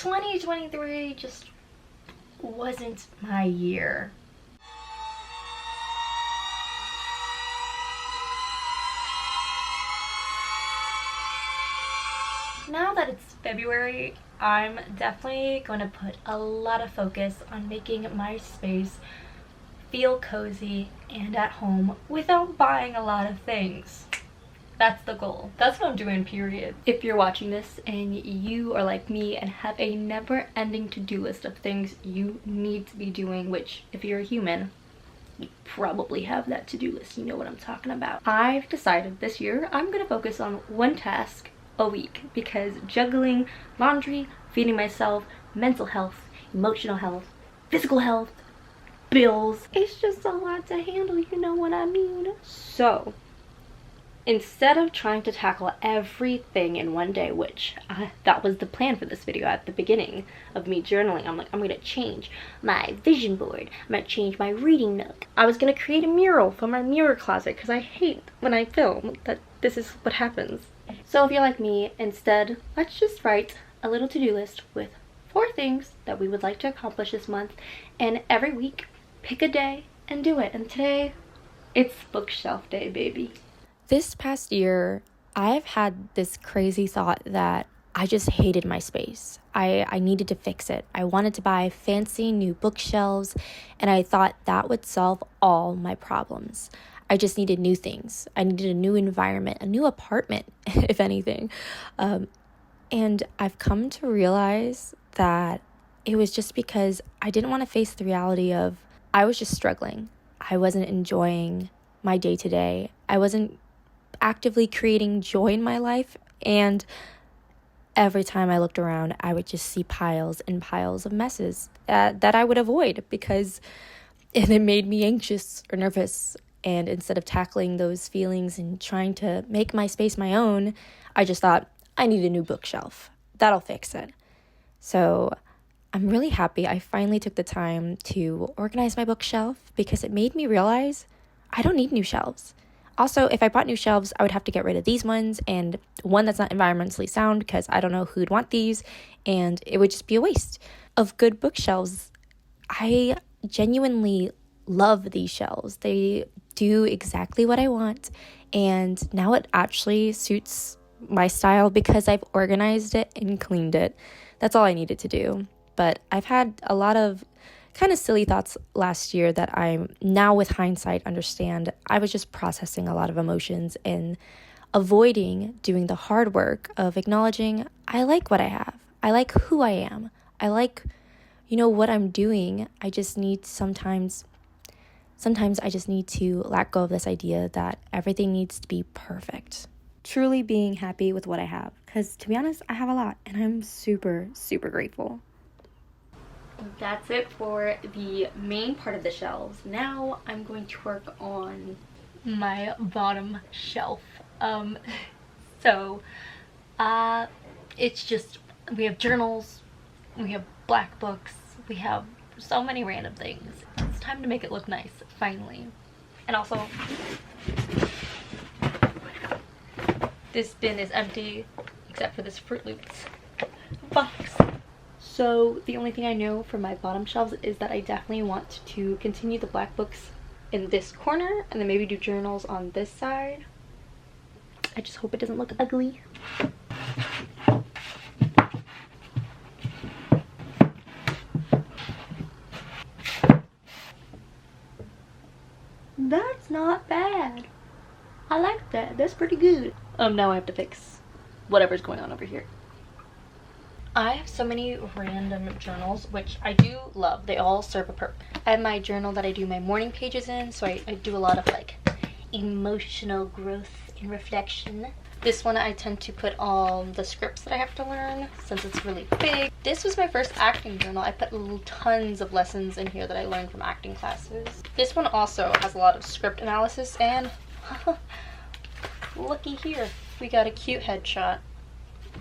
2023 just wasn't my year. Now that it's February, I'm definitely going to put a lot of focus on making my space feel cozy and at home without buying a lot of things. That's the goal. That's what I'm doing, period. If you're watching this and you are like me and have a never-ending to-do list of things you need to be doing, which if you're a human, you probably have that to-do list. You know what I'm talking about. I've decided this year I'm gonna focus on one task a week because juggling laundry, feeding myself, mental health, emotional health, physical health, bills, it's just a lot to handle, you know what I mean? So instead of trying to tackle everything in one day, which that was the plan for this video at the beginning of me journaling, I'm like, I'm gonna change my vision board, I'm gonna change my reading nook, I was gonna create a mural for my mirror closet because I hate when I film that this is what happens. So if you're like me, instead, let's just write a little to-do list with 4 things that we would like to accomplish this month, and every week pick a day and do it. And today it's bookshelf day, baby. This past year, I've had this crazy thought that I just hated my space. I needed to fix it. I wanted to buy fancy new bookshelves, and I thought that would solve all my problems. I just needed new things. I needed a new environment, a new apartment, if anything. And I've come to realize that it was just because I didn't want to face the reality of I was just struggling. I wasn't enjoying my day-to-day. I wasn't actively creating joy in my life, and every time I looked around, I would just see piles and piles of messes that I would avoid because it made me anxious or nervous. And instead of tackling those feelings and trying to make my space my own, I just thought, I need a new bookshelf. That'll fix it. So I'm really happy I finally took the time to organize my bookshelf because it made me realize I don't need new shelves. Also, if I bought new shelves, I would have to get rid of these ones and one that's not environmentally sound because I don't know who'd want these, and it would just be a waste of good bookshelves. I genuinely love these shelves. They do exactly what I want, and now it actually suits my style because I've organized it and cleaned it. That's all I needed to do. But I've had a lot of kind of silly thoughts last year that I'm now with hindsight understand I was just processing a lot of emotions and avoiding doing the hard work of acknowledging I like what I have. I like who I am. I like, what I'm doing. I just need sometimes I just need to let go of this idea that everything needs to be perfect. Truly being happy with what I have. Because to be honest, I have a lot and I'm super, super grateful. That's it for the main part of the shelves. Now I'm going to work on my bottom shelf. It's just, we have journals, we have black books, we have so many random things. It's time to make it look nice, finally. And also, this bin is empty, except for this Fruit Loops box. So the only thing I know for my bottom shelves is that I definitely want to continue the black books in this corner and then maybe do journals on this side. I just hope it doesn't look ugly. That's not bad. I like that. That's pretty good. Now I have to fix whatever's going on over here. I have so many random journals, which I do love. They all serve a purpose. I have my journal that I do my morning pages in, so I do a lot of like emotional growth and reflection. This one I tend to put all the scripts that I have to learn since it's really big. This was my first acting journal. I put tons of lessons in here that I learned from acting classes. This one also has a lot of script analysis, and looky here, we got a cute headshot.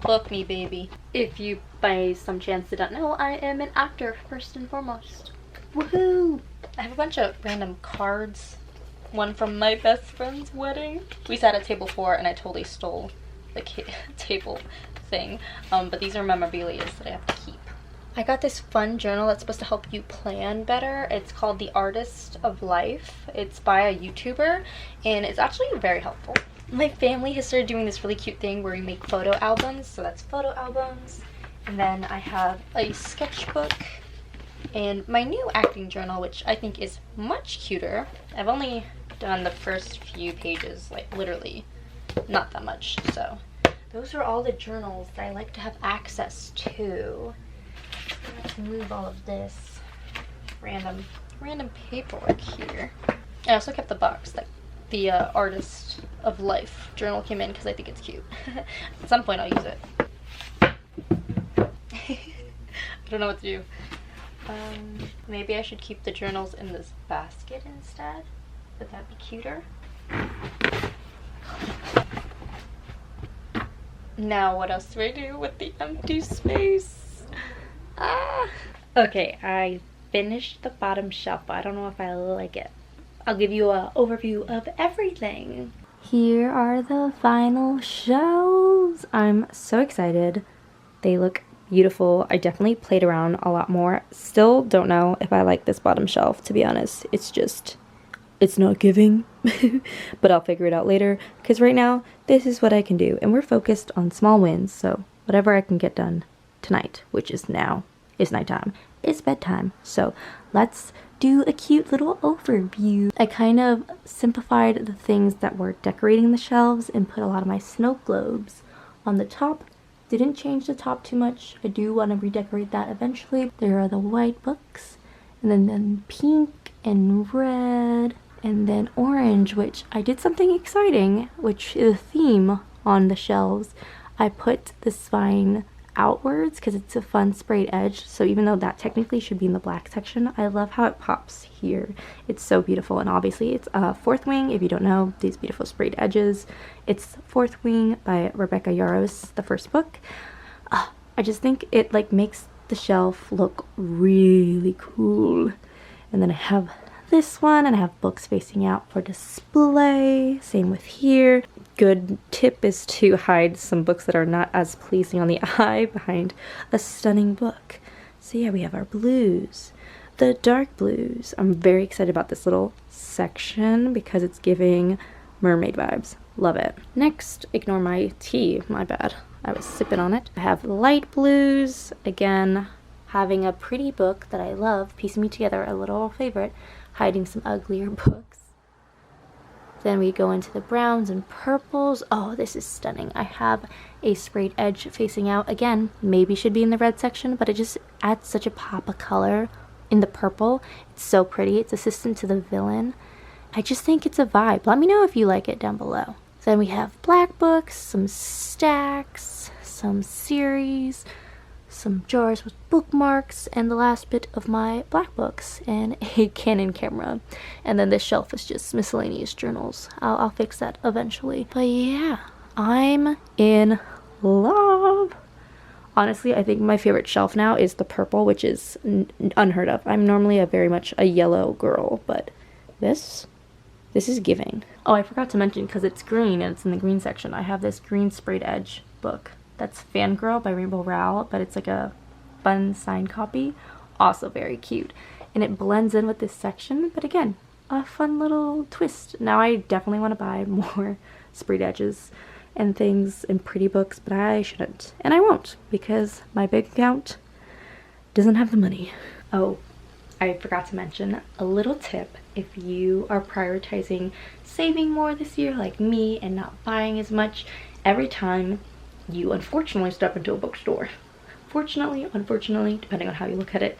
Book me, baby. If you by some chance did not know, I am an actor first and foremost. Woohoo! I have a bunch of random cards. One from my best friend's wedding. We sat at table 4 and I totally stole the table thing. But these are memorabilia that I have to keep. I got this fun journal that's supposed to help you plan better. It's called The Artist of Life. It's by a YouTuber, and it's actually very helpful. My family has started doing this really cute thing where we make photo albums, so that's photo albums. And then I have a sketchbook and my new acting journal, which I think is much cuter. I've only done the first few pages, like literally not that much. So those are all the journals that I like to have access to. I can move all of this random paperwork here. I also kept the box that the Artist of Life journal came in because I think it's cute. At some point I'll use it. I don't know what to do. Maybe I should keep the journals in this basket instead. Would that be cuter? Now what else do I do with the empty space? Okay, I finished the bottom shelf, but I don't know if I like it. I'll give you an overview of everything. Here are the final shelves. I'm so excited. They look beautiful. I definitely played around a lot more. Still don't know if I like this bottom shelf, to be honest. It's not giving, but I'll figure it out later, because right now this is what I can do, and we're focused on small wins. So whatever I can get done tonight, which is now, is nighttime, it's bedtime. So let's do a cute little overview. I kind of simplified the things that were decorating the shelves and put a lot of my snow globes on the top. Didn't change the top too much. I do want to redecorate that eventually. There are the white books, and then pink and red, and then orange, which I did something exciting, which is a theme on the shelves. I put the spine outwards because it's a fun sprayed edge, so even though that technically should be in the black section, I love how it pops here. It's so beautiful. And obviously it's Fourth Wing, if you don't know, these beautiful sprayed edges. It's Fourth Wing by Rebecca Yarros, the first book. I just think it like makes the shelf look really cool. And then I have this one, and I have books facing out for display. Same with here. Good tip is to hide some books that are not as pleasing on the eye behind a stunning book. So yeah, we have our blues, the dark blues. I'm very excited about this little section because it's giving mermaid vibes. Love it. Next, ignore my tea, my bad. I was sipping on it. I have light blues, again, having a pretty book that I love, piecing me together a little favorite, hiding some uglier books. Then we go into the browns and purples. Oh, this is stunning. I have a sprayed edge facing out. Again, maybe should be in the red section, but it just adds such a pop of color in the purple. It's so pretty. It's assistant to the villain. I just think it's a vibe. Let me know if you like it down below. Then we have black books, some stacks, some series, some jars with bookmarks, and the last bit of my black books, and a Canon camera. And then this shelf is just miscellaneous journals. I'll fix that eventually. But yeah, I'm in love. Honestly, I think my favorite shelf now is the purple, which is unheard of. I'm normally very much a yellow girl, but this is giving. Oh, I forgot to mention, because it's green and it's in the green section, I have this green sprayed edge book. That's Fangirl by Rainbow Rowell, but it's like a fun signed copy. Also very cute. And it blends in with this section, but again, a fun little twist. Now I definitely want to buy more sprayed edges and things and pretty books, but I shouldn't. And I won't, because my bank account doesn't have the money. Oh, I forgot to mention a little tip. If you are prioritizing saving more this year like me and not buying as much, every time you unfortunately step into a bookstore, fortunately, unfortunately, depending on how you look at it,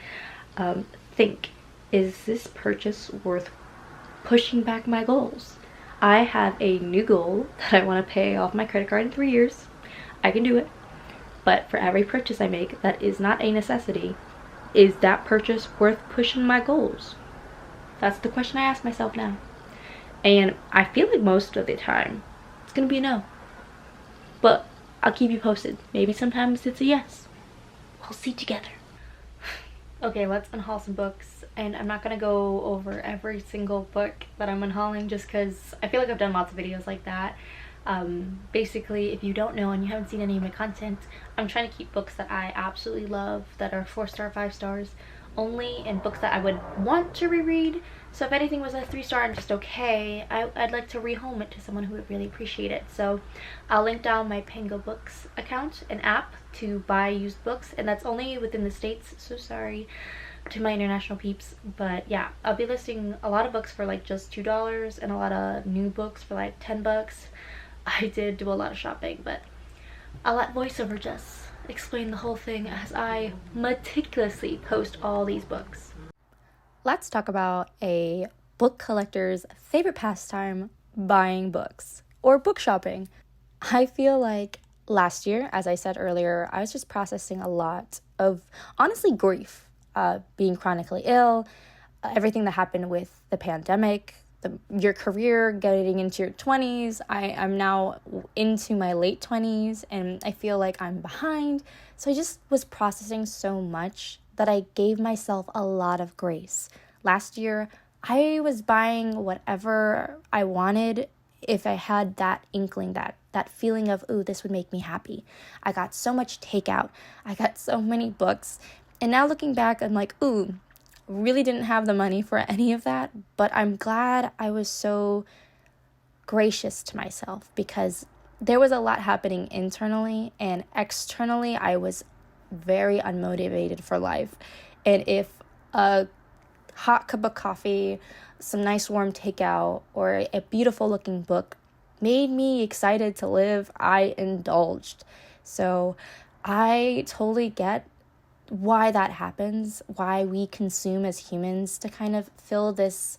think, is this purchase worth pushing back my goals? I have a new goal that I want to pay off my credit card in 3 years. I can do it. But for every purchase I make that is not a necessity, is that purchase worth pushing my goals? That's the question I ask myself now. And I feel like most of the time, it's gonna be a no. But I'll keep you posted. Maybe sometimes it's a yes. We'll see together. Okay, let's unhaul some books. And I'm not gonna go over every single book that I'm unhauling just because I feel like I've done lots of videos like that. Basically, if you don't know and you haven't seen any of my content, I'm trying to keep books that I absolutely love, that are 4-star, 5 stars only, and books that I would want to reread. So if anything was a 3-star and just okay, I'd like to rehome it to someone who would really appreciate it. So I'll link down my Pango Books account, an app to buy used books, and that's only within the States, so sorry to my international peeps. But yeah, I'll be listing a lot of books for like just $2 and a lot of new books for like 10 bucks. I did do a lot of shopping, but I'll let voiceover just explain the whole thing as I meticulously post all these books. Let's talk about a book collector's favorite pastime, buying books or book shopping. I feel like last year, as I said earlier, I was just processing a lot of, honestly, grief, being chronically ill, everything that happened with the pandemic, your career, getting into your 20s. I'm now into my late 20s and I feel like I'm behind. So I just was processing so much that I gave myself a lot of grace. Last year, I was buying whatever I wanted if I had that inkling, that feeling of, ooh, this would make me happy. I got so much takeout. I got so many books. And now looking back, I'm like, ooh, really didn't have the money for any of that, but I'm glad I was so gracious to myself because there was a lot happening internally, and externally I was very unmotivated for life. And if a hot cup of coffee, some nice warm takeout, or a beautiful looking book made me excited to live, I indulged. So I totally get why that happens, why we consume as humans, to kind of fill this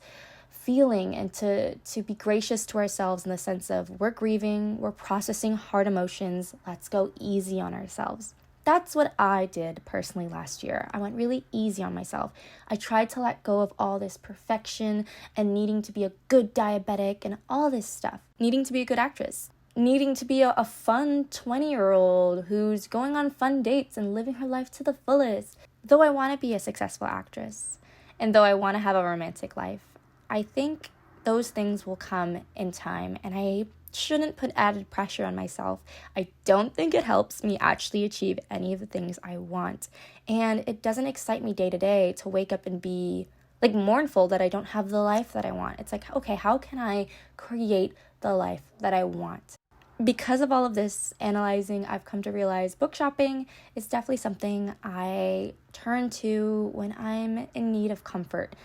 feeling and to be gracious to ourselves in the sense of we're grieving, we're processing hard emotions, let's go easy on ourselves. That's what I did personally last year. I went really easy on myself. I tried to let go of all this perfection and needing to be a good diabetic and all this stuff, needing to be a good actress, needing to be a fun 20-year-old who's going on fun dates and living her life to the fullest. Though I want to be a successful actress, and though I want to have a romantic life, I think those things will come in time, and I shouldn't put added pressure on myself. I don't think it helps me actually achieve any of the things I want, and it doesn't excite me day to day to wake up and be like mournful that I don't have the life that I want. It's like, okay, how can I create the life that I want? Because of all of this analyzing, I've come to realize book shopping is definitely something I turn to when I'm in need of comfort.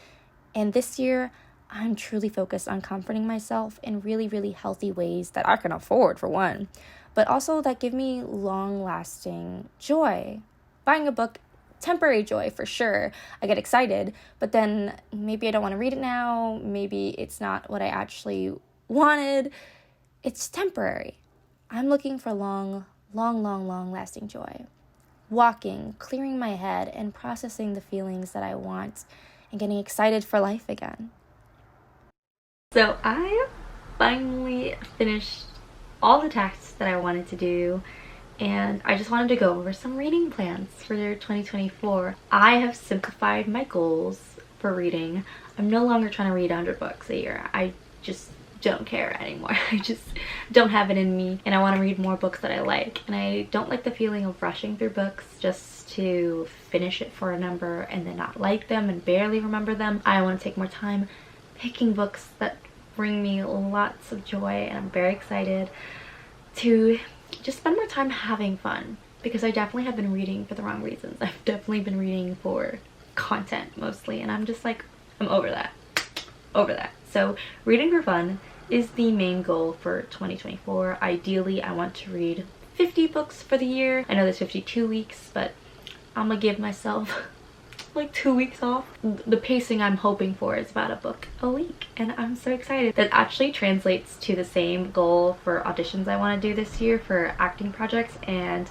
And this year, I'm truly focused on comforting myself in really, really healthy ways that I can afford, for one, but also that give me long-lasting joy. Buying a book, temporary joy for sure. I get excited, but then maybe I don't want to read it now. Maybe it's not what I actually wanted. It's temporary. I'm looking for long lasting joy. Walking, clearing my head, and processing the feelings that I want, and getting excited for life again. So I finally finished all the tasks that I wanted to do, and I just wanted to go over some reading plans for 2024. I have simplified my goals for reading. I'm no longer trying to read 100 books a year. I just don't care anymore. I just don't have it in me, and I want to read more books that I like. And I don't like the feeling of rushing through books just to finish it for a number and then not like them and barely remember them. I want to take more time picking books that bring me lots of joy, and I'm very excited to just spend more time having fun, because I definitely have been reading for the wrong reasons. I've definitely been reading for content mostly, and I'm just like, I'm over that. So reading for fun is the main goal for 2024. Ideally, I want to read 50 books for the year. I know there's 52 weeks, but I'm gonna give myself like 2 weeks off. The pacing I'm hoping for is about a book a week, and I'm so excited. That actually translates to the same goal for auditions I want to do this year for acting projects and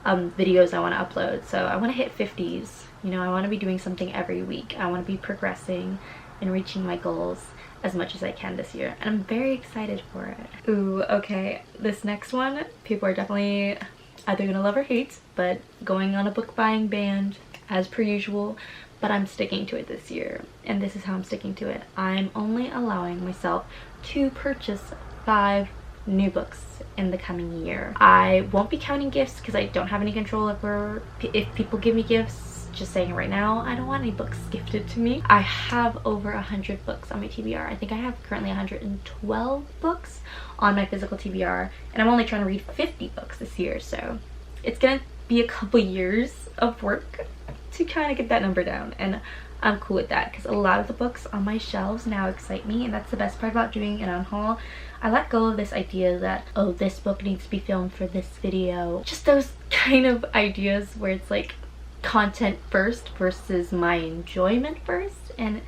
videos I want to upload. So I want to hit 50s. You know, I want to be doing something every week. I want to be progressing and reaching my goals as much as I can this year, and I'm very excited for it. Ooh, okay, this next one, people are definitely either gonna love or hate, but going on a book buying ban as per usual, but I'm sticking to it this year, and this is how I'm sticking to it. I'm only allowing myself to purchase 5 new books in the coming year. I won't be counting gifts because I don't have any control over if people give me gifts. Just saying it right now, I don't want any books gifted to me. I have over 100 books on my TBR. I think I have currently 112 books on my physical TBR, and I'm only trying to read 50 books this year, so it's gonna be a couple years of work to kind of get that number down, and I'm cool with that because a lot of the books on my shelves now excite me, and that's the best part about doing an unhaul. I let go of this idea that, oh, this book needs to be filmed for this video. Just those kind of ideas where it's like content first versus my enjoyment first, and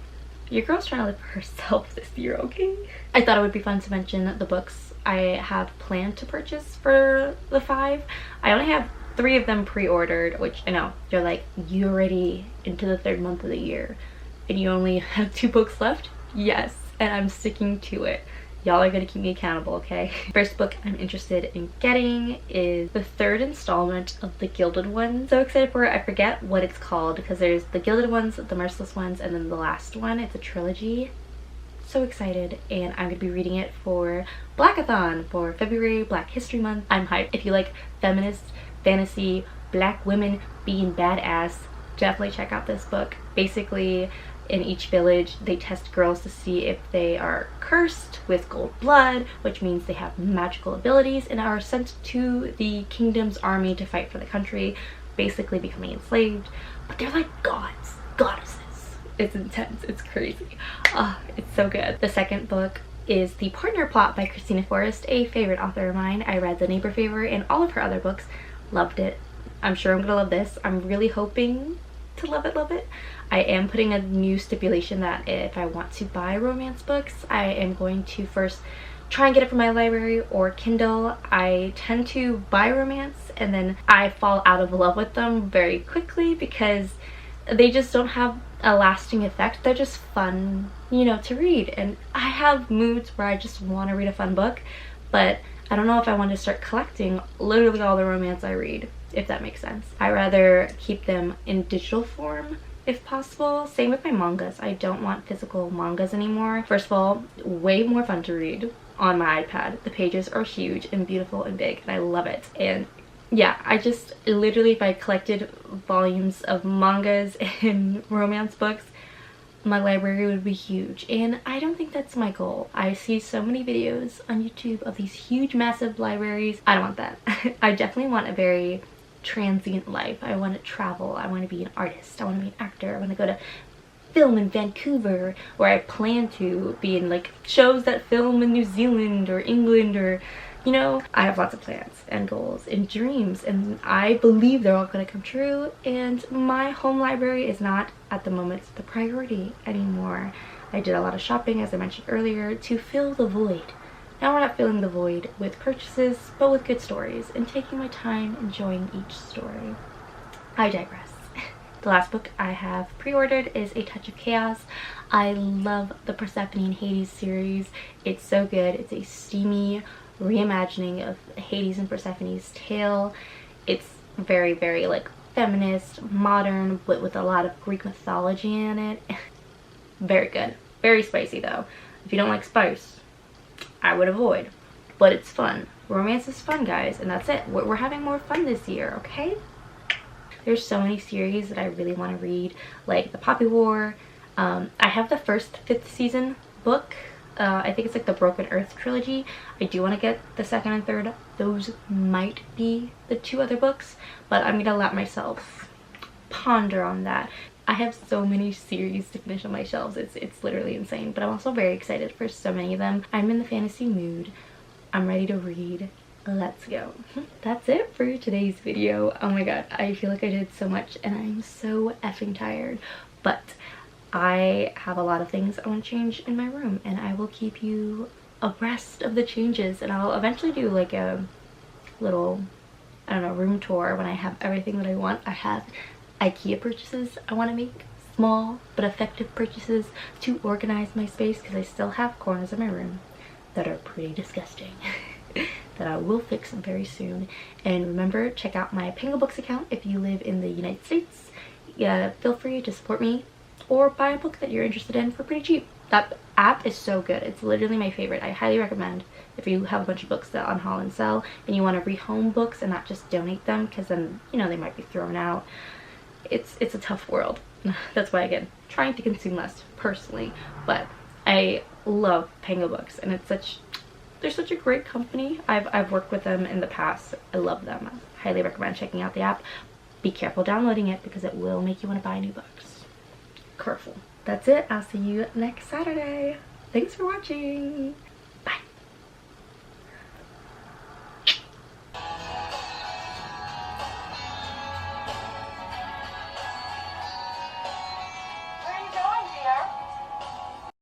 your girl's trying to live for herself this year, okay? I thought it would be fun to mention the books I have planned to purchase for the 5. I only have 3 of them pre-ordered, which I know you're like, you're already into the 3rd month of the year and you only have 2 books left. Yes, and I'm sticking to it. Y'all are gonna keep me accountable, okay? First book I'm interested in getting is the 3rd installment of The Gilded Ones. So excited for it. I forget what it's called because there's The Gilded Ones, The Merciless Ones, and then the last one. It's a trilogy. So excited, and I'm gonna be reading it for Blackathon for February, Black History Month. I'm hyped. If you like feminist, fantasy, black women being badass, definitely check out this book. Basically, in each village, they test girls to see if they are cursed with gold blood, which means they have magical abilities, and are sent to the kingdom's army to fight for the country, basically becoming enslaved. But they're like gods, goddesses. It's intense, it's crazy. It's so good. The second book is The Partner Plot by Christina Forrest, a favorite author of mine. I read The Neighbor Favor and all of her other books, loved it. I'm sure I'm gonna love this. I'm really hoping to love it. I am putting a new stipulation that if I want to buy romance books, I am going to first try and get it from my library or Kindle. I tend to buy romance and then I fall out of love with them very quickly because they just don't have a lasting effect. They're just fun, you know, to read, and I have moods where I just want to read a fun book, but I don't know if I want to start collecting literally all the romance I read, if that makes sense. I rather keep them in digital form if possible. Same with my mangas. I don't want physical mangas anymore. First of all, way more fun to read on my iPad. The pages are huge and beautiful and big, and I love it. And yeah, I just literally, if I collected volumes of mangas and romance books, my library would be huge, and I don't think that's my goal. I see so many videos on YouTube of these huge massive libraries. I don't want that. I definitely want a very transient life. I want to travel. I want to be an artist. I want to be an actor. I want to go to film in Vancouver, where I plan to be in like shows that film in New Zealand or England, or you know, I have lots of plans and goals and dreams, and I believe they're all going to come true, and my home library is not at the moment the priority anymore. I did a lot of shopping, as I mentioned earlier, to fill the void. Now we're not filling the void with purchases, but with good stories and taking my time enjoying each story. I digress. The last book I have pre-ordered is A Touch of Chaos. I love the Persephone and Hades series. It's so good. It's a steamy reimagining of Hades and Persephone's tale. It's very, very like feminist, modern, but with a lot of Greek mythology in it. Very good. Very spicy though. If you don't like spice, I would avoid. But it's fun. Romance is fun, guys, and that's it. We're having more fun this year, okay? There's so many series that I really want to read, like The Poppy War. I have the first 5th season book. I think it's like the Broken Earth trilogy. I do want to get the 2nd and 3rd. Those might be the 2 other books, but I'm gonna let myself ponder on that. I have so many series to finish on my shelves. It's literally insane, but I'm also very excited for so many of them. I'm in the fantasy mood. I'm ready to read. Let's go. That's it for today's video. Oh my god, I feel like I did so much and I'm so effing tired, but I have a lot of things I want to change in my room, and I will keep you abreast of the changes, and I'll eventually do like a little, I don't know, room tour when I have everything that I want. I have IKEA purchases I want to make, small but effective purchases to organize my space, because I still have corners of my room that are pretty disgusting that I will fix very soon. And remember, check out my Penguin Books account if you live in the United States. Yeah, feel free to support me or buy a book that you're interested in for pretty cheap. That app is so good. It's literally my favorite. I highly recommend if you have a bunch of books that Unhaul and sell and you want to rehome books and not just donate them, because then, you know, they might be thrown out. It's a tough world. That's why, again, trying to consume less personally, but I love Pango Books, and they're such a great company. I've worked with them in the past. I love them. I highly recommend checking out the app. Be careful downloading it because it will make you want to buy new books. Careful. That's it. I'll see you next Saturday. Thanks for watching.